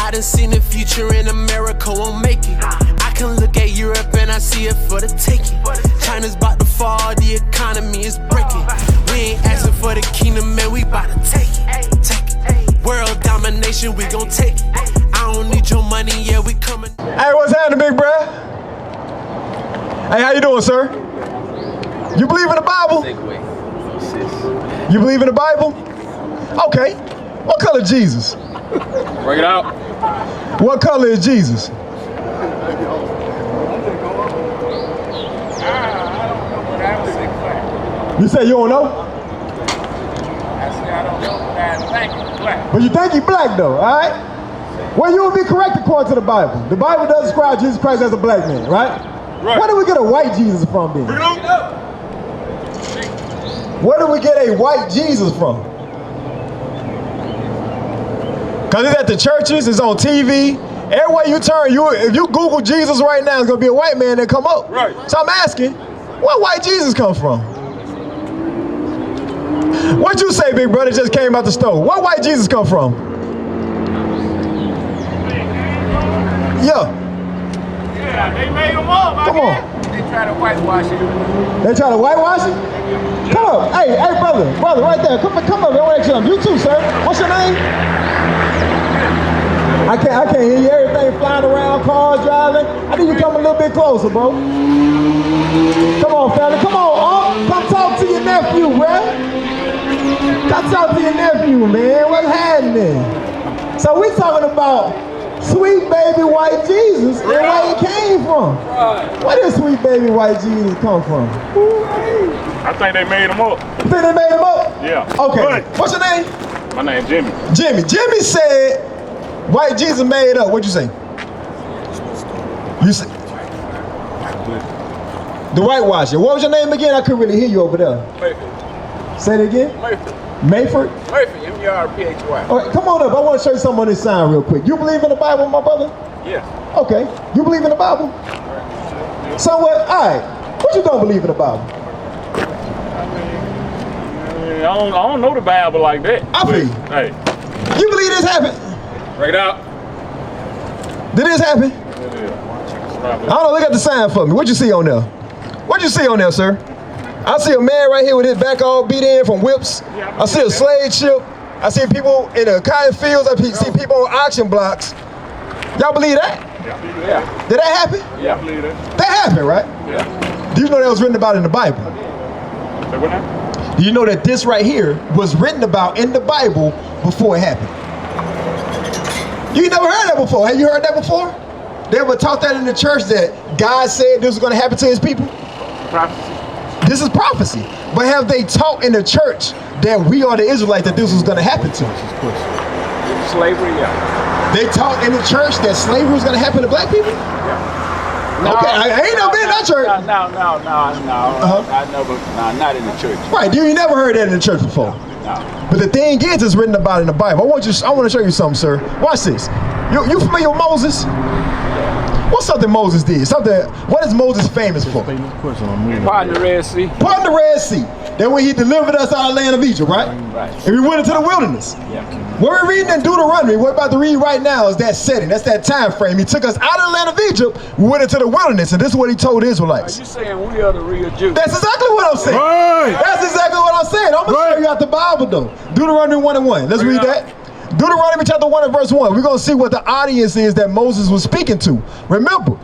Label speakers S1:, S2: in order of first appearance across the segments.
S1: I done seen the future in America won't make it. I can look at Europe and I see it for the taking. China's about to fall, the economy is breaking. We ain't asking for the kingdom, man, we about to take it. Take it. World domination, we gon' take it. I don't need your money, yeah, we coming.
S2: Hey, what's happening, big bruh? Hey, how you doing, sir? You believe in the Bible? You believe in the Bible? Okay. What color is Jesus?
S3: Bring it out.
S2: What color is Jesus? You say you don't know?
S3: I say I don't know, but I think he's black.
S2: But you think he's black though, all right? Well, you would be correct according to the Bible. The Bible does describe Jesus Christ as a black man, right?
S3: Right.
S2: Where did we get a white Jesus from then?
S3: Bring it out.
S2: Where did we get a white Jesus from? Because it's at the churches, it's on TV. Everywhere you turn, if you Google Jesus right now, it's going to be a white man that come up.
S3: Right.
S2: So I'm asking, where white Jesus come from? What'd you say, big brother, just came out the store? Where white Jesus come from? Yeah.
S3: Yeah, they made him up.
S2: Come on.
S3: They try to whitewash it.
S2: They try to whitewash it? Come on. Hey, brother, right there. Come up. I want to you too, sir. What's your name? I can't hear you. Everything flying around, cars driving. I need you to come a little bit closer, bro. Come on, fella. Come on, come talk to your nephew, bro. Come talk to your nephew, man. What's happening? So we talking about sweet baby white Jesus and where he came from. Where did sweet baby white Jesus come from?
S3: I think they made him up.
S2: You think they made him up?
S3: Yeah.
S2: Okay. What's your name?
S3: My name's Jimmy.
S2: Jimmy said white Jesus made up. What'd you say? You said the whitewashing. What was your name again? I couldn't really hear you over there.
S3: Mayford.
S2: Say it again. Mayford?
S3: Mayford, M-E-R-P-H-Y.
S2: All right, come on up. I want to show you something on this sign real quick. You believe in the Bible, my brother?
S3: Yes.
S2: Okay. You believe in the Bible? Somewhat? All right. What you don't believe in the Bible?
S3: I don't know the Bible like that.
S2: I feel you.
S3: Hey.
S2: You believe this happened?
S3: Bring it out.
S2: Did this happen?
S3: It is.
S2: I don't know. Look at the sign for me. What'd you see on there? What'd you see on there, sir? I see a man right here with his back all beat in from whips. I see a slave ship. I see people in the cotton fields. I see people on auction blocks. Y'all believe that?
S3: Yeah.
S2: Did that happen?
S3: Yeah, I believe that.
S2: That happened, right?
S3: Yeah.
S2: Do you know that was written about in the Bible?
S3: Say what now?
S2: Do you know that this right here was written about in the Bible before it happened? You never heard that before. Have you heard that before? They ever taught that in the church that God said this was going to happen to his people?
S3: Prophecy.
S2: This is prophecy. But have they taught in the church that we are the Israelites that this was going to happen to us?
S3: Slavery, yeah.
S2: They taught in the church that slavery was going to happen to black people?
S3: Yeah.
S2: Okay, I ain't never been in that church.
S3: No. I know, but not in the church.
S2: Right, you never heard that in the church before.
S3: No.
S2: But the thing is, it's written about in the Bible. I want to show you something, sir. Watch this. You familiar with Moses? What's something Moses did? What is Moses famous for?
S3: Part of the Red Sea.
S2: Part of the Red Sea. That when he delivered us out of the land of Egypt, right?
S3: Right.
S2: And we went into the wilderness.
S3: Yeah.
S2: What we're reading in Deuteronomy, what we're about to read right now is that setting. That's that time frame. He took us out of the land of Egypt, we went into the wilderness, and this is what he told the Israelites.
S3: Are you saying we are the real Jews?
S2: That's exactly what I'm saying.
S3: Right.
S2: That's exactly what I'm saying. I'm going to show you out the Bible, though. Deuteronomy 1:1. Let's read that. Deuteronomy chapter 1 and verse 1. We're going to see what the audience is that Moses was speaking to. Remember,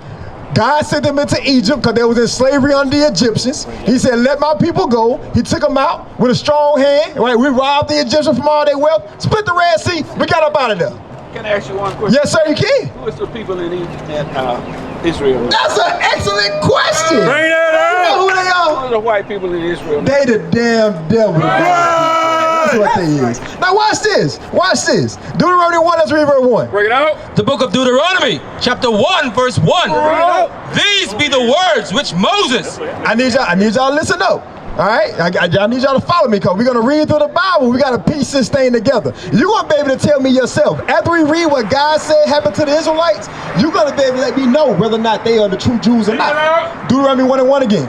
S2: God sent them into Egypt because they was in slavery under the Egyptians. He said, let my people go. He took them out with a strong hand. Right? We robbed the Egyptians from all their wealth, split the Red Sea. We got up out of there.
S3: Can I ask you one question?
S2: Yes, sir, you can.
S3: Who is the people in Israel?
S2: That's an excellent question.
S3: Bring that up.
S2: You know who they are?
S3: Who are the white people in Israel?
S2: They the damn devil. That's what they is. Now watch this. Watch this. Deuteronomy 1, let's read verse 1.
S3: Bring it out.
S4: The book of Deuteronomy, chapter 1, verse 1. These be the words which Moses.
S2: I need y'all to listen up. All right, I need y'all to follow me because we're going to read through the Bible. We got to piece this thing together. You're going to be able to tell me yourself. After we read what God said happened to the Israelites, you're going to be able to let me know whether or not they are the true Jews or not. Deuteronomy 1:1 again.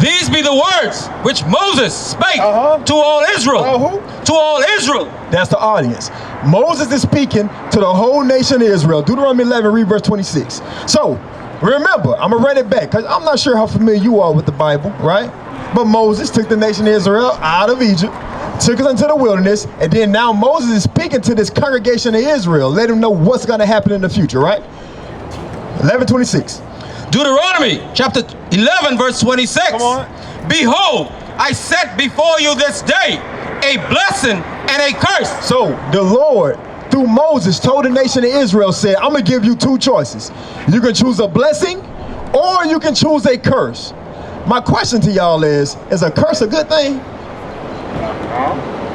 S4: These be the words which Moses spake to all Israel. To all Israel
S2: That's the audience. Moses is speaking to the whole nation of Israel. Deuteronomy 11, read verse 26. So, remember, I'm going to run it back because I'm not sure how familiar you are with the Bible, right? But Moses took the nation of Israel out of Egypt, took us into the wilderness, and then now Moses is speaking to this congregation of Israel, let them know what's going to happen in the future, right? 11:26.
S4: Deuteronomy chapter 11 verse 26.
S2: Come on.
S4: Behold, I set before you this day a blessing and a curse.
S2: So the Lord, through Moses, told the nation of Israel, said, I'm going to give you two choices. You can choose a blessing or you can choose a curse. My question to y'all is a curse a good thing?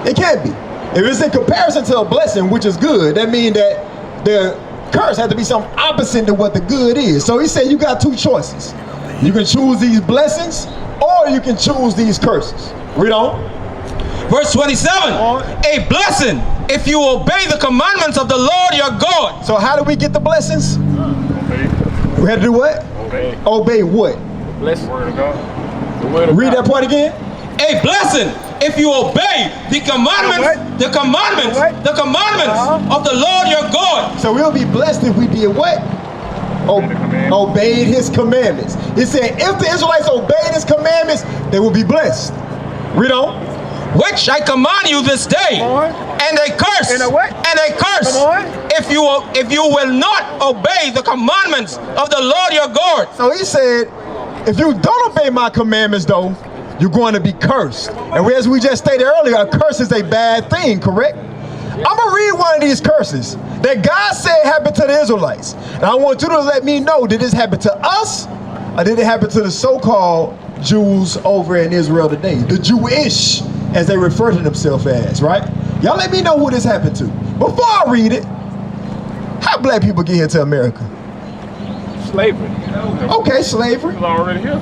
S2: It can't be. If it's in comparison to a blessing, which is good, that means that the curse has to be something opposite to what the good is. So he said you got two choices. You can choose these blessings or you can choose these curses. Read on.
S4: Verse 27, a blessing if you obey the commandments of the Lord your God.
S2: So how do we get the blessings? We had to do what? Obey what?
S3: Bless the word of God. The word of
S2: Read
S3: God.
S2: that part again.
S4: A blessing if you obey the commandments of the Lord your God.
S2: So we'll be blessed if we did what? Obeyed his commandments. He said if the Israelites obeyed his commandments, they will be blessed. Read on.
S4: Which I command you this day, and a curse,
S3: And a what?
S4: and a curse, if you will not obey the commandments of the Lord your God.
S2: So he said, if you don't obey my commandments though, you're going to be cursed. And as we just stated earlier, a curse is a bad thing, correct? I'm going to read one of these curses that God said happened to the Israelites. And I want you to let me know, did this happen to us or did it happen to the so-called Jews over in Israel today? The Jewish, as they refer to themselves as, right? Y'all let me know who this happened to. Before I read it, how black people get here to America?
S3: Slavery.
S2: Okay, slavery.
S3: It was already here.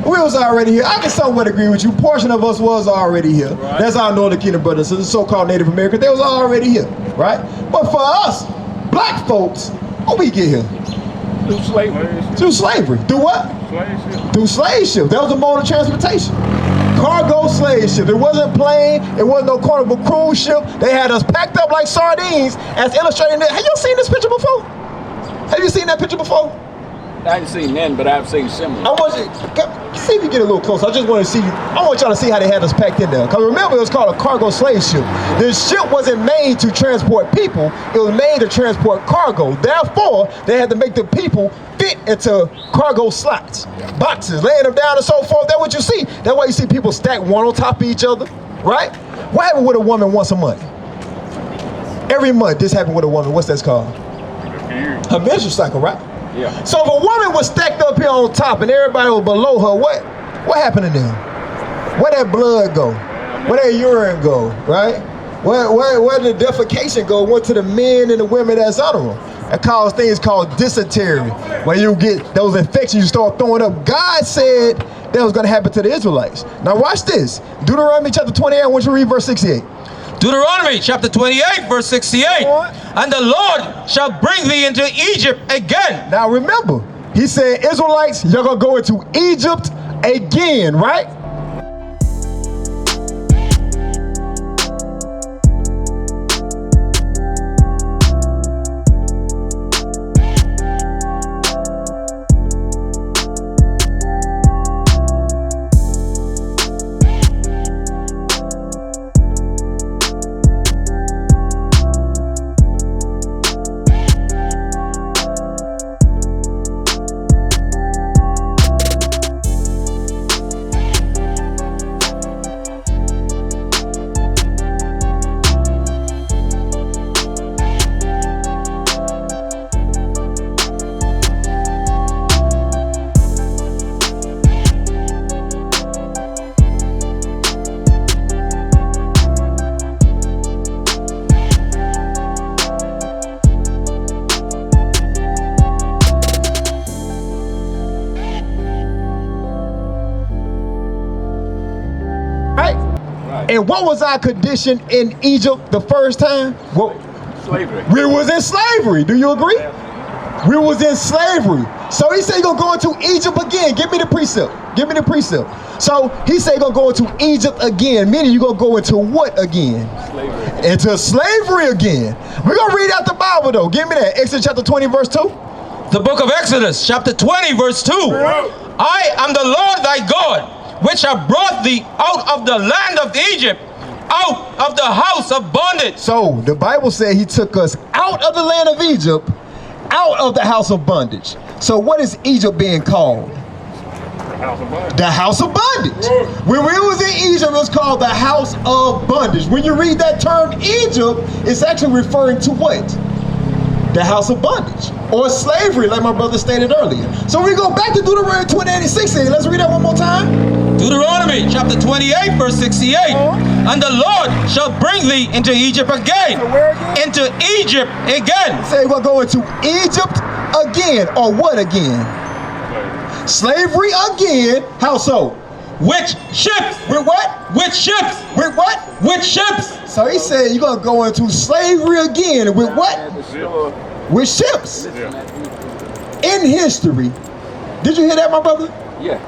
S2: We was already here. I can somewhat agree with you. Portion of us was already here.
S3: Right.
S2: That's our Northern Kingdom brothers, so the so-called Native Americans, they was already here, right? But for us, black folks, how we get here?
S3: Through slavery.
S2: Through slavery. Through what?
S3: Slave ship.
S2: Through slave ship. That was a mode of transportation. Cargo slave ship. It wasn't plane. It wasn't no carnival cruise ship. They had us packed up like sardines, as illustrated. Have you seen this picture before? Have you seen that picture before?
S3: I haven't seen none, but I've seen similar.
S2: I want you see if you get a little closer. I just want to see. I want y'all to see how they had us packed in there. Because remember, it was called a cargo slave ship. The ship wasn't made to transport people. It was made to transport cargo. Therefore, they had to make the people fit into cargo slots, boxes, laying them down and so forth. That's what you see. That's why you see people stacked one on top of each other, right? What happened with a woman once a month? Every month, this happened with a woman. What's that called? Her menstrual cycle, right?
S3: Yeah.
S2: So if a woman was stacked up here on top and everybody was below her, what happened to them? Where that blood go? Where that urine go, right? Where the defecation go? Went to the men and the women that's under them. That caused things called dysentery, where you get those infections, you start throwing up. God said that was going to happen to the Israelites. Now watch this. Deuteronomy chapter 28, I want you to read verse 68.
S4: Deuteronomy chapter 28 verse 68. And the Lord shall bring thee into Egypt again.
S2: Now remember, he said, Israelites, you're going to go into Egypt again, right? And what was our condition in Egypt the first time? Well,
S3: Slavery.
S2: we was in slavery. Do you agree? We was in slavery. So he said you're going to go into Egypt again. Give me the precept. Give me the precept. So he said you're going to go into Egypt again, meaning you're going to go into what again? Slavery. Into slavery again. We're going to read out the Bible though. Give me that. Exodus chapter 20 verse 2.
S4: The book of Exodus chapter 20 verse 2. I am the Lord thy God, which have brought thee out of the land of Egypt, out of the house of bondage.
S2: So the Bible said he took us out of the land of Egypt, out of the house of bondage. So what is Egypt being called? The house of bondage. When we was in Egypt, it was called the house of bondage. When you read that term Egypt, it's actually referring to what? The house of bondage or slavery, like my brother stated earlier. So we go back to Deuteronomy 28 and 16. Let's read that one more time.
S4: Deuteronomy chapter 28 verse 68. And the Lord shall bring thee into Egypt again. Into Egypt again.
S2: Say we're going to Egypt again, or what again? Slavery again. How so?
S4: Which ships?
S2: With what?
S4: Which ships?
S2: With what?
S4: Which ships?
S2: So he said you're going to go into slavery again. With what? With ships. In history. Did you hear that, my brother?
S3: Yeah.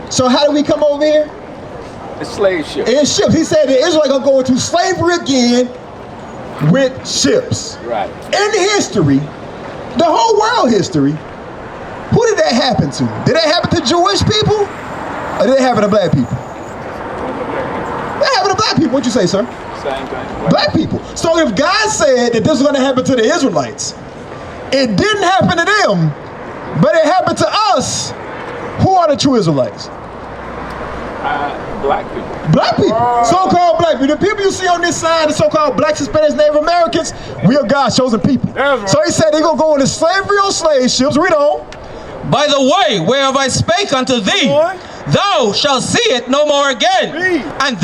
S2: So how do we come over here?
S3: The slave ship.
S2: In ships. He said the Israelites going to go into slavery again with ships.
S3: Right.
S2: In history, the whole world history, who did that happen to? Did that happen to Jewish people? Or did it happen to black people? That happened to black people. What'd you say, sir?
S3: Same thing.
S2: Black people. So if God said that this was going to happen to the Israelites, it didn't happen to them, but it happened to us. Who are the true Israelites?
S3: Black people.
S2: Black people. So-called black people. The people you see on this side, the so-called blacks, Hispanics, Native Americans, we are God's chosen people.
S3: Right.
S2: So he said they're going to go into slavery on slave ships. Read on.
S4: By the way whereof I spake unto thee, thou shalt see it no more again. And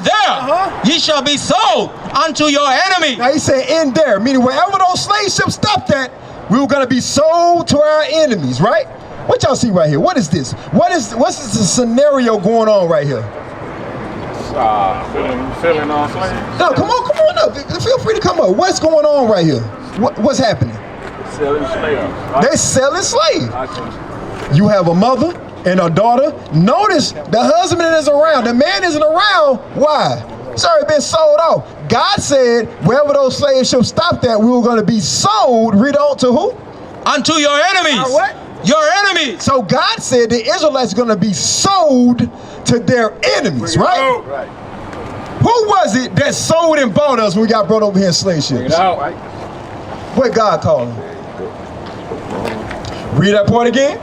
S4: there ye shall be sold unto your enemy.
S2: Now he said in there, meaning wherever those slave ships stopped at, we were going to be sold to our enemies, right? What y'all see right here? What is this? What's the scenario going on right here?
S3: Selling on slaves.
S2: No, come on up. Feel free to come up. What's going on right here? What's happening?
S3: Selling slaves.
S2: They're selling slaves. You have a mother and a daughter. Notice the husband is around. The man isn't around. Why? It's already been sold off. God said wherever those slave ships stopped at, we were going to be sold. Read on to who?
S4: Unto your enemies.
S2: What?
S4: Your enemies.
S2: So God said the Israelites are going to be sold to their enemies, right?
S3: Right.
S2: Who was it that sold and bought us when we got brought over here in slave ships? What God called them? Read that part again.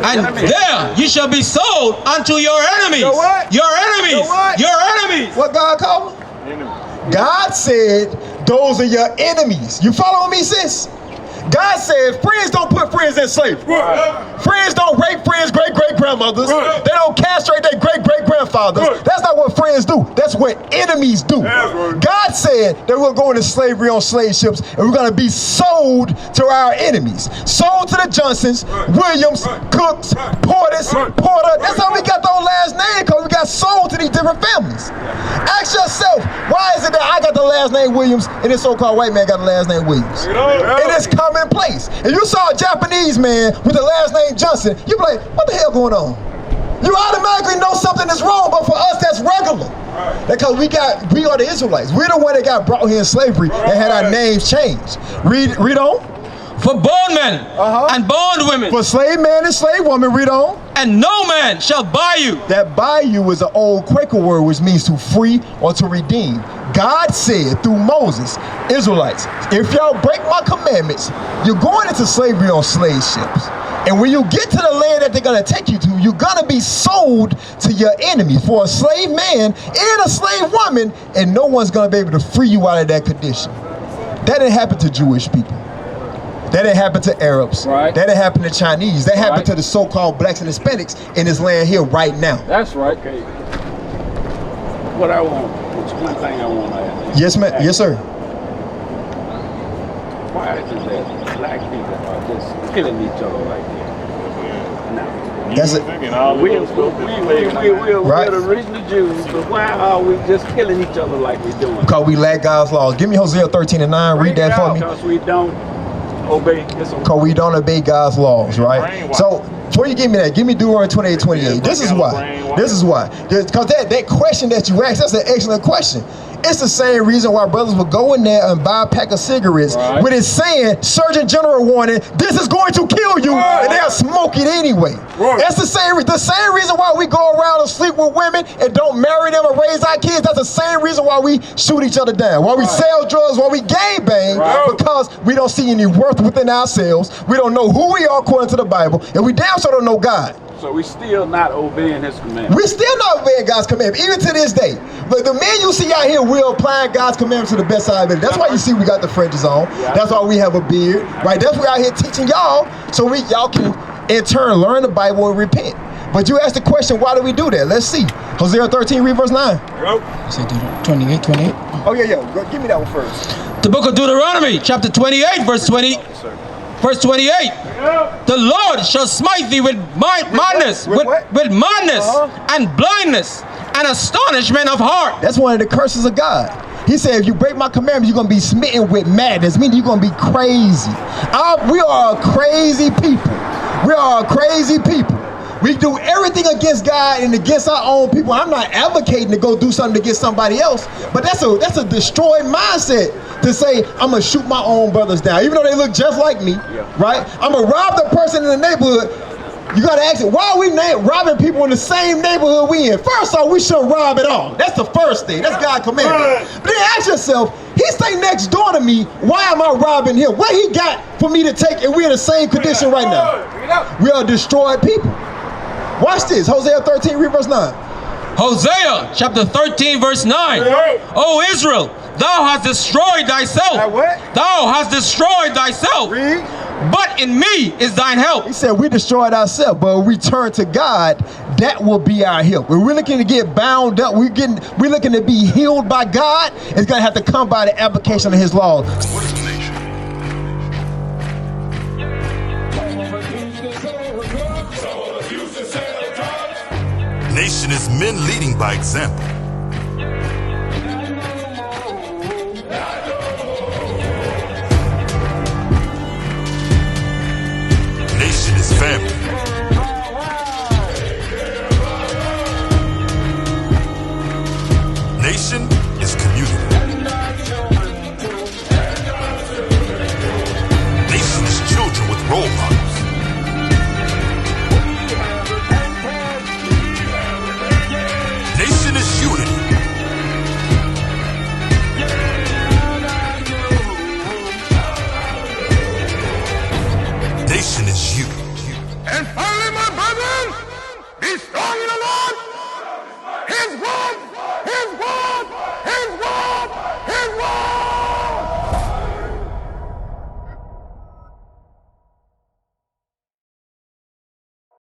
S4: And there ye shall be sold unto your enemies.
S2: Your what?
S4: Your enemies.
S2: Your what?
S4: Your enemies.
S2: What God called them? God said those are your enemies. You following me, sis? God said friends don't put friends in slavery. Friends don't rape friends' great-great-grandmothers. They don't castrate their great-great-grandfathers. That's not what friends do. That's what enemies do. God said that we're going to slavery on slave ships and we're going to be sold to our enemies. Sold to the Johnsons, Williams, Cooks, Porter. That's how we got those last names, because we got sold to these different families. Ask yourself, why is it that I got the last name Williams and this so-called white man got the last name Williams? It is common place. If you saw a Japanese man with the last name Johnson, you'd be like, what the hell going on? You automatically know something is wrong, but for us that's regular. Because we are the Israelites. We're the one that got brought here in slavery and had our names changed. Read on.
S4: For bondmen and bondwomen.
S2: For slave man and slave woman, read on.
S4: And no man shall buy you.
S2: That buy you is an old Quaker word which means to free or to redeem. God said through Moses, Israelites, if y'all break my commandments, you're going into slavery on slave ships. And when you get to the land that they're going to take you to, you're going to be sold to your enemy for a slave man and a slave woman, and no one's going to be able to free you out of that condition. That didn't happen to Jewish people. That didn't happen to Arabs. Right. That didn't happen to Chinese. That happened to the so-called blacks and Hispanics in this land here right now.
S3: That's right. Okay. What I want, one thing I want to ask.
S2: Yes, ma'am. Yes, sir.
S3: Why is it that black people are just killing each other like that? No.
S2: That's it.
S3: We're the original Jews, but why are we just killing each other like we're doing?
S2: Because we lack God's laws. Give me Hosea 13:9. Read that for me.
S3: Because we don't obey.
S2: Because we don't obey God's laws, right? So before you give me that, give me Deuteronomy 28:28. This is why. This is why. Because that question that you asked, that's an excellent question. It's the same reason why brothers would go in there and buy a pack of cigarettes with it saying, Surgeon General warning, this is going to kill you, and they'll smoke it anyway. That's the same reason why we go around and sleep with women and don't marry them or raise our kids. That's the same reason why we shoot each other down, why we sell drugs, why we gang bang, because we don't see any worth within ourselves. We don't know who we are according to the Bible, and we damn sure don't know God.
S3: So we still not obeying his commandments.
S2: We still not obeying God's commandments, even to this day. But the men you see out here, we're applying God's commandments to the best side of it. That's why you see we got the fringes on. That's why we have a beard, right? That's why we're out here teaching y'all, so y'all can in turn learn the Bible and repent. But you asked the question, why do we do that? Let's see. Hosea 13, read verse 9.
S4: Say 28.
S2: Oh yeah. Go, give me that one first.
S4: The book of Deuteronomy, chapter 28, verse 20. Verse 28, the Lord shall smite thee with madness, with madness and blindness and astonishment of heart.
S2: That's one of the curses of God. He said, if you break my commandments, you're going to be smitten with madness, meaning you're going to be crazy. We are a crazy people. We are a crazy people. We do everything against God and against our own people. I'm not advocating to go do something against somebody else, but that's a destroyed mindset to say, I'm going to shoot my own brothers down, even though they look just like me, right? I'm going to rob the person in the neighborhood. You got to ask it, why are we robbing people in the same neighborhood we in? First off, we shouldn't rob at all. That's the first thing. That's God's commandment. But then ask yourself, he stay next door to me. Why am I robbing him? What he got for me to take and we're in the same condition right now? We are destroyed people. Watch this, Hosea 13, read verse 9.
S4: Hosea chapter 13, verse 9. O Israel, thou hast destroyed thyself. Thou hast destroyed thyself. But in me is thine help.
S2: He said we destroyed ourselves, but when we turn to God, that will be our help. When we're looking to get bound up, we're looking to be healed by God, it's going to have to come by the application of his laws.
S5: What is the nation? Nation is men leading by example. Nation is family. Nation is community. Nation is children with role models. Nation is unity. Nation is you.